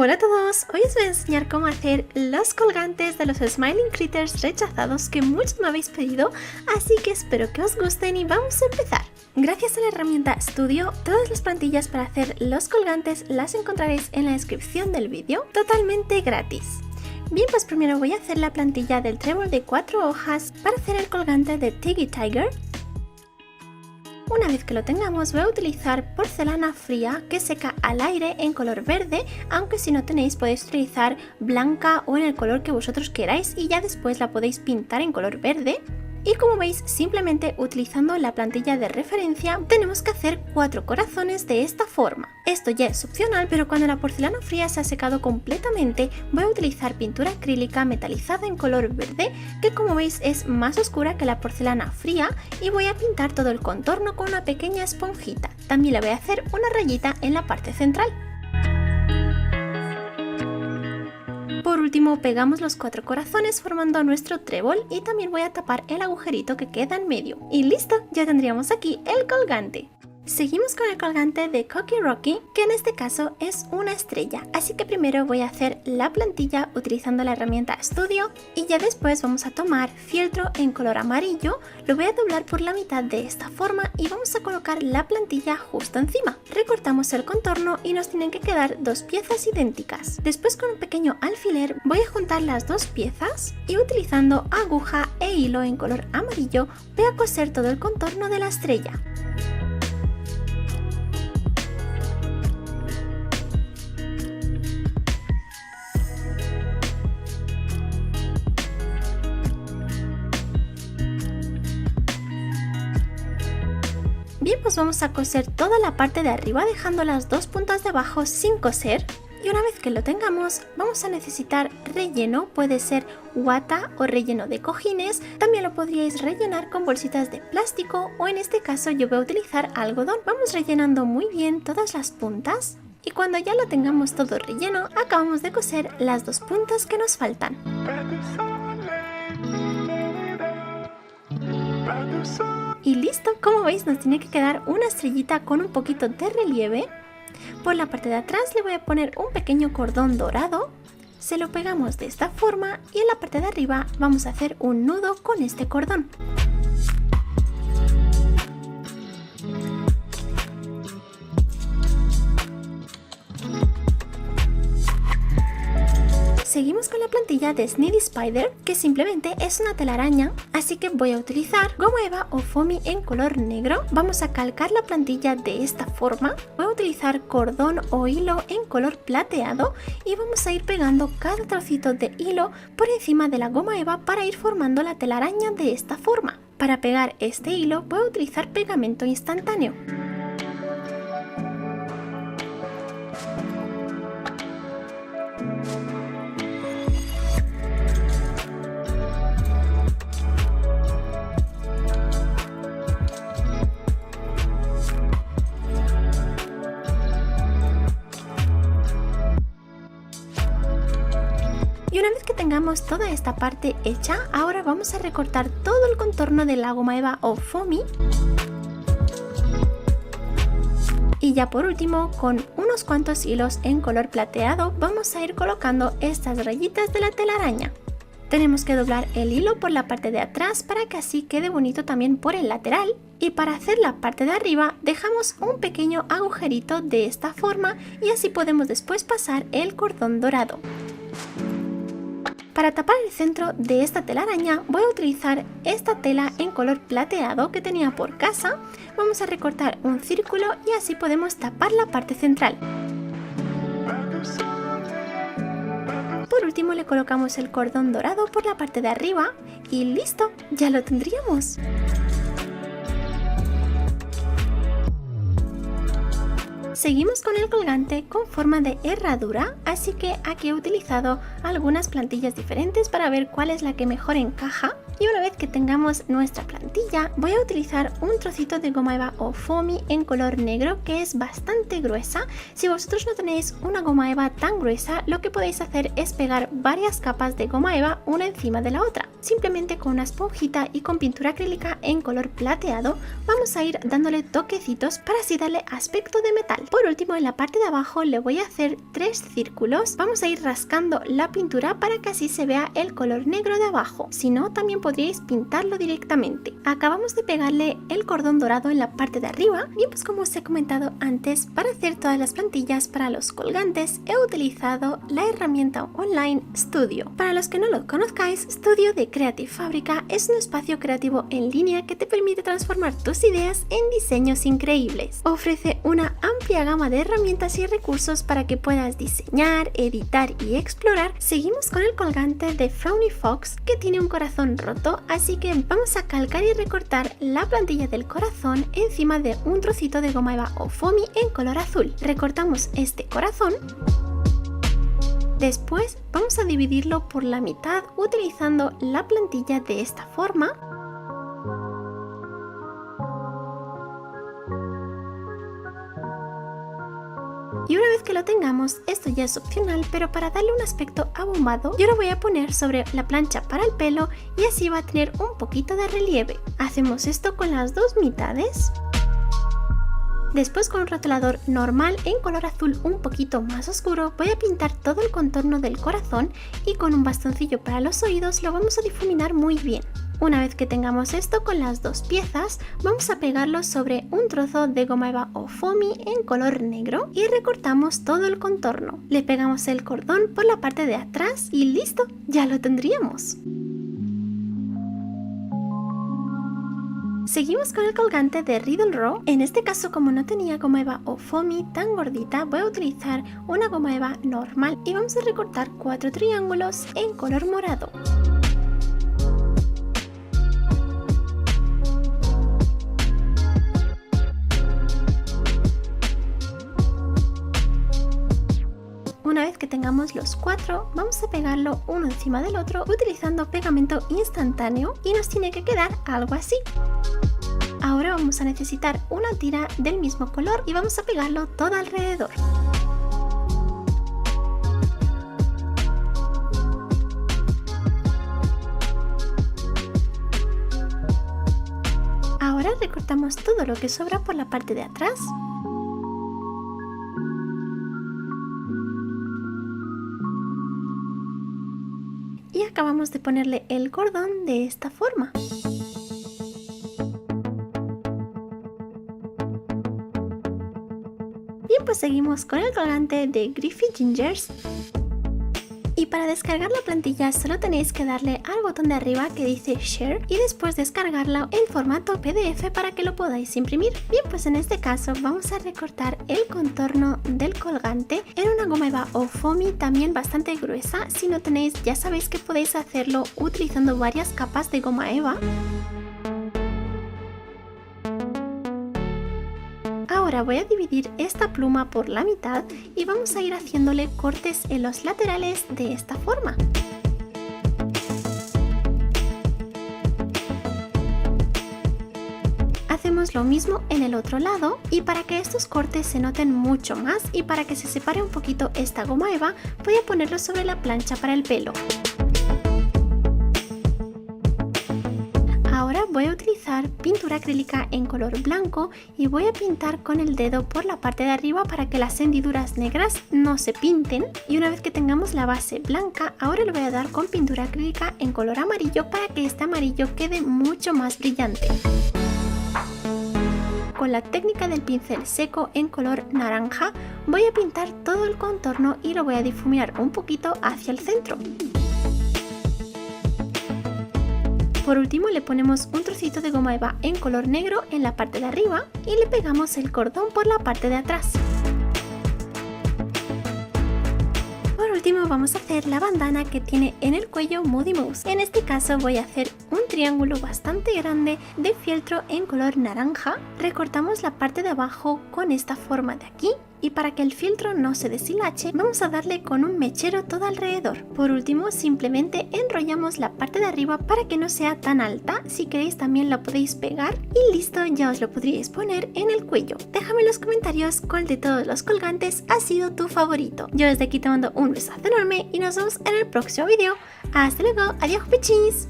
Hola a todos, hoy os voy a enseñar cómo hacer los colgantes de los Smiling Critters rechazados que muchos me habéis pedido, así que espero que os gusten y vamos a empezar. Gracias a la herramienta Studio, todas las plantillas para hacer los colgantes las encontraréis en la descripción del vídeo, totalmente gratis. Bien, pues primero voy a hacer la plantilla del trébol de 4 hojas para hacer el colgante de Tiggy Tiger. Una vez que lo tengamos, voy a utilizar porcelana fría que seca al aire en color verde, aunque si no tenéis podéis utilizar blanca o en el color que vosotros queráis y ya después la podéis pintar en color verde. Y como veis, simplemente utilizando la plantilla de referencia tenemos que hacer 4 corazones de esta forma. Esto ya es opcional, pero cuando la porcelana fría se ha secado completamente voy a utilizar pintura acrílica metalizada en color verde, que como veis es más oscura que la porcelana fría, y voy a pintar todo el contorno con una pequeña esponjita. También le voy a hacer una rayita en la parte central. Por último, pegamos los 4 corazones formando nuestro trébol y también voy a tapar el agujerito que queda en medio. Y listo, ya tendríamos aquí el colgante. Seguimos con el colgante de Cocky Rocky, que en este caso es una estrella, así que primero voy a hacer la plantilla utilizando la herramienta Studio y ya después vamos a tomar fieltro en color amarillo, lo voy a doblar por la mitad de esta forma y vamos a colocar la plantilla justo encima. Recortamos el contorno y nos tienen que quedar 2 piezas idénticas. Después con un pequeño alfiler voy a juntar las 2 piezas y utilizando aguja e hilo en color amarillo voy a coser todo el contorno de la estrella. Bien, pues vamos a coser toda la parte de arriba dejando las 2 puntas de abajo sin coser. Y una vez que lo tengamos vamos a necesitar relleno, puede ser guata o relleno de cojines, también lo podríais rellenar con bolsitas de plástico o en este caso yo voy a utilizar algodón. Vamos rellenando muy bien todas las puntas y cuando ya lo tengamos todo relleno acabamos de coser las 2 puntas que nos faltan. Y listo, como veis nos tiene que quedar una estrellita con un poquito de relieve. Por la parte de atrás le voy a poner un pequeño cordón dorado, se lo pegamos de esta forma y en la parte de arriba vamos a hacer un nudo con este cordón. Seguimos con la plantilla de Sneedy Spider, que simplemente es una telaraña, así que voy a utilizar goma eva o foamy en color negro. Vamos a calcar la plantilla de esta forma, voy a utilizar cordón o hilo en color plateado y vamos a ir pegando cada trocito de hilo por encima de la goma eva para ir formando la telaraña de esta forma. Para pegar este hilo voy a utilizar pegamento instantáneo. Y una vez que tengamos toda esta parte hecha, ahora vamos a recortar todo el contorno de la goma eva o foamy. Y ya por último, con unos cuantos hilos en color plateado, vamos a ir colocando estas rayitas de la telaraña. Tenemos que doblar el hilo por la parte de atrás para que así quede bonito también por el lateral. Y para hacer la parte de arriba dejamos un pequeño agujerito de esta forma y así podemos después pasar el cordón dorado. Para tapar el centro de esta telaraña voy a utilizar esta tela en color plateado que tenía por casa. Vamos a recortar un círculo y así podemos tapar la parte central. Por último le colocamos el cordón dorado por la parte de arriba y listo, ya lo tendríamos. Seguimos con el colgante con forma de herradura, así que aquí he utilizado algunas plantillas diferentes para ver cuál es la que mejor encaja. Y una vez que tengamos nuestra plantilla, voy a utilizar un trocito de goma eva o foamy en color negro que es bastante gruesa. Si vosotros no tenéis una goma eva tan gruesa, lo que podéis hacer es pegar varias capas de goma eva una encima de la otra. Simplemente con una esponjita y con pintura acrílica en color plateado vamos a ir dándole toquecitos para así darle aspecto de metal. Por último, en la parte de abajo le voy a hacer 3 círculos. Vamos a ir rascando la pintura para que así se vea el color negro de abajo. Si no, también podríais pintarlo directamente. Acabamos de pegarle el cordón dorado en la parte de arriba. Bien, pues como os he comentado antes, para hacer todas las plantillas para los colgantes he utilizado la herramienta online Studio. Para los que no lo conozcáis, Studio de Creative Fabrica es un espacio creativo en línea que te permite transformar tus ideas en diseños increíbles. Ofrece una amplia gama de herramientas y recursos para que puedas diseñar, editar y explorar. Seguimos con el colgante de Frowny Fox que tiene un corazón roto, así que vamos a calcar y recortar la plantilla del corazón encima de un trocito de goma eva o foamy en color azul. Recortamos este corazón. Después vamos a dividirlo por la mitad utilizando la plantilla de esta forma. Y una vez que lo tengamos, esto ya es opcional, pero para darle un aspecto abombado, yo lo voy a poner sobre la plancha para el pelo y así va a tener un poquito de relieve. Hacemos esto con las dos mitades. Después, con un rotulador normal en color azul un poquito más oscuro, voy a pintar todo el contorno del corazón y con un bastoncillo para los oídos lo vamos a difuminar muy bien. Una vez que tengamos esto con las dos piezas, vamos a pegarlo sobre un trozo de goma eva o foamy en color negro y recortamos todo el contorno. Le pegamos el cordón por la parte de atrás y listo, ya lo tendríamos. Seguimos con el colgante de Riddle Raw. En este caso, como no tenía goma eva o foamy tan gordita, voy a utilizar una goma eva normal y vamos a recortar 4 triángulos en color morado. Una vez que tengamos los 4, vamos a pegarlo uno encima del otro utilizando pegamento instantáneo y nos tiene que quedar algo así. Ahora vamos a necesitar una tira del mismo color y vamos a pegarlo todo alrededor. Ahora recortamos todo lo que sobra por la parte de atrás. Y acabamos de ponerle el cordón de esta forma. Bien, pues seguimos con el colgante de Griffy Gingers. Y para descargar la plantilla solo tenéis que darle al botón de arriba que dice Share y después descargarla en formato PDF para que lo podáis imprimir. Bien, pues en este caso vamos a recortar el contorno del colgante en una goma eva o foamy también bastante gruesa. Si no tenéis, ya sabéis que podéis hacerlo utilizando varias capas de goma eva. Ahora voy a dividir esta pluma por la mitad y vamos a ir haciéndole cortes en los laterales de esta forma. Hacemos lo mismo en el otro lado y para que estos cortes se noten mucho más y para que se separe un poquito esta goma eva, voy a ponerlo sobre la plancha para el pelo. Ahora voy a utilizar pintura acrílica en color blanco y voy a pintar con el dedo por la parte de arriba para que las hendiduras negras no se pinten. Y una vez que tengamos la base blanca, ahora le voy a dar con pintura acrílica en color amarillo para que este amarillo quede mucho más brillante. Con la técnica del pincel seco en color naranja voy a pintar todo el contorno y lo voy a difuminar un poquito hacia el centro. Por último le ponemos un trocito de goma eva en color negro en la parte de arriba y le pegamos el cordón por la parte de atrás. Por último vamos a hacer la bandana que tiene en el cuello Moody Mouse. En este caso voy a hacer un triángulo bastante grande de fieltro en color naranja. Recortamos la parte de abajo con esta forma de aquí. y para que el filtro no se deshilache vamos a darle con un mechero todo alrededor. Por último, simplemente enrollamos la parte de arriba para que no sea tan alta. Si queréis también lo podéis pegar y listo, ya os lo podríais poner en el cuello. Déjame en los comentarios cuál de todos los colgantes ha sido tu favorito. Yo desde aquí te mando un besazo enorme y nos vemos en el próximo vídeo. Hasta luego, adiós pichis.